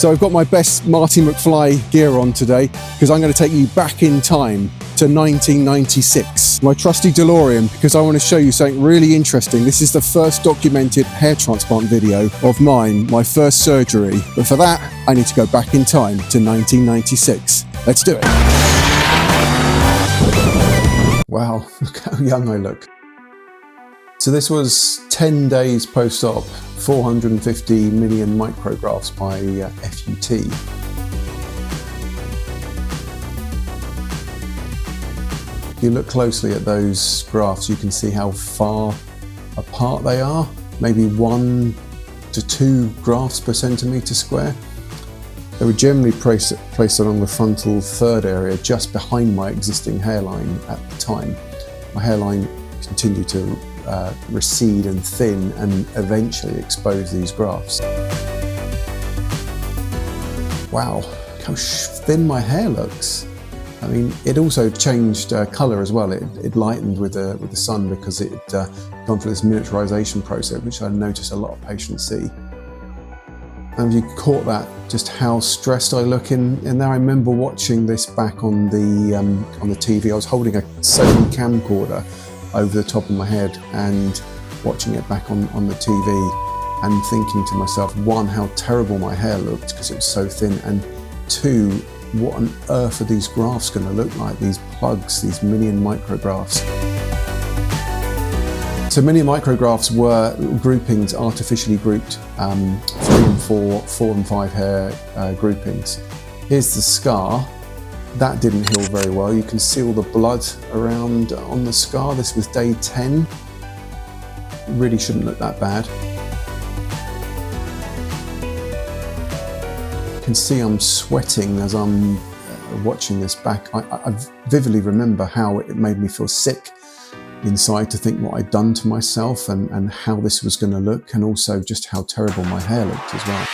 So I've got my best Marty McFly gear on today because I'm going to take you back in time to 1996. My trusty DeLorean, because I want to show you something really interesting. This is the first documented hair transplant video of mine, my first surgery. But for that, I need to go back in time to 1996. Let's do it. Wow, look how young I look. So this was 10 days post-op, 450 million micrografts by FUT. If you look closely at those graphs, you can see how far apart they are, maybe 1 to 2 grafts per centimetre square. They were generally placed along the frontal third area, just behind my existing hairline at the time. My hairline continued to recede and thin and eventually expose these grafts. Wow, look how thin my hair looks. I mean, it also changed colour as well. It lightened with the sun because it had gone through this miniaturisation process, which I notice a lot of patients see. And you caught that, just how stressed I look in there. I remember watching this back on the TV. I was holding a Sony camcorder over the top of my head and watching it back on the TV and thinking to myself, one, how terrible my hair looked because it was so thin, and two, what on earth are these grafts going to look like, these plugs, these million micrografts. So million micrografts were groupings artificially grouped, 3 and 4, 4 and 5 hair groupings. Here's the scar. That didn't heal very well. You can see all the blood around on the scar. This was day 10. Really shouldn't look that bad. You can see I'm sweating as I'm watching this back. I vividly remember how it made me feel sick inside to think what I'd done to myself and how this was going to look, and also just how terrible my hair looked as well.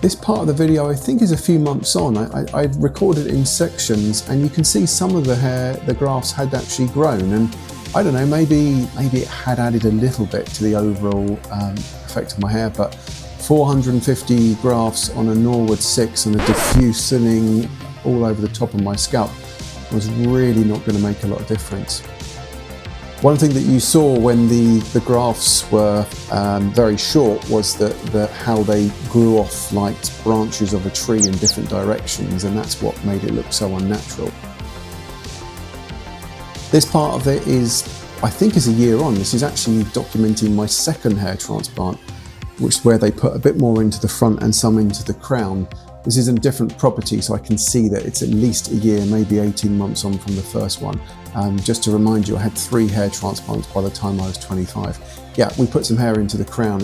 This part of the video I think is a few months on. I recorded it in sections, and you can see some of the hair, the grafts had actually grown, and I don't know, maybe it had added a little bit to the overall effect of my hair, but 450 grafts on a Norwood 6 and a diffuse thinning all over the top of my scalp was really not going to make a lot of difference. One thing that you saw when the grafts were very short was that how they grew off like branches of a tree in different directions, and that's what made it look so unnatural. This part of it is, I think, is a year on. This is actually documenting my second hair transplant, where they put a bit more into the front and some into the crown. This is a different property, so I can see that it's at least a year, maybe 18 months on from the first one. Just to remind you, I had 3 hair transplants by the time I was 25. Yeah, we put some hair into the crown.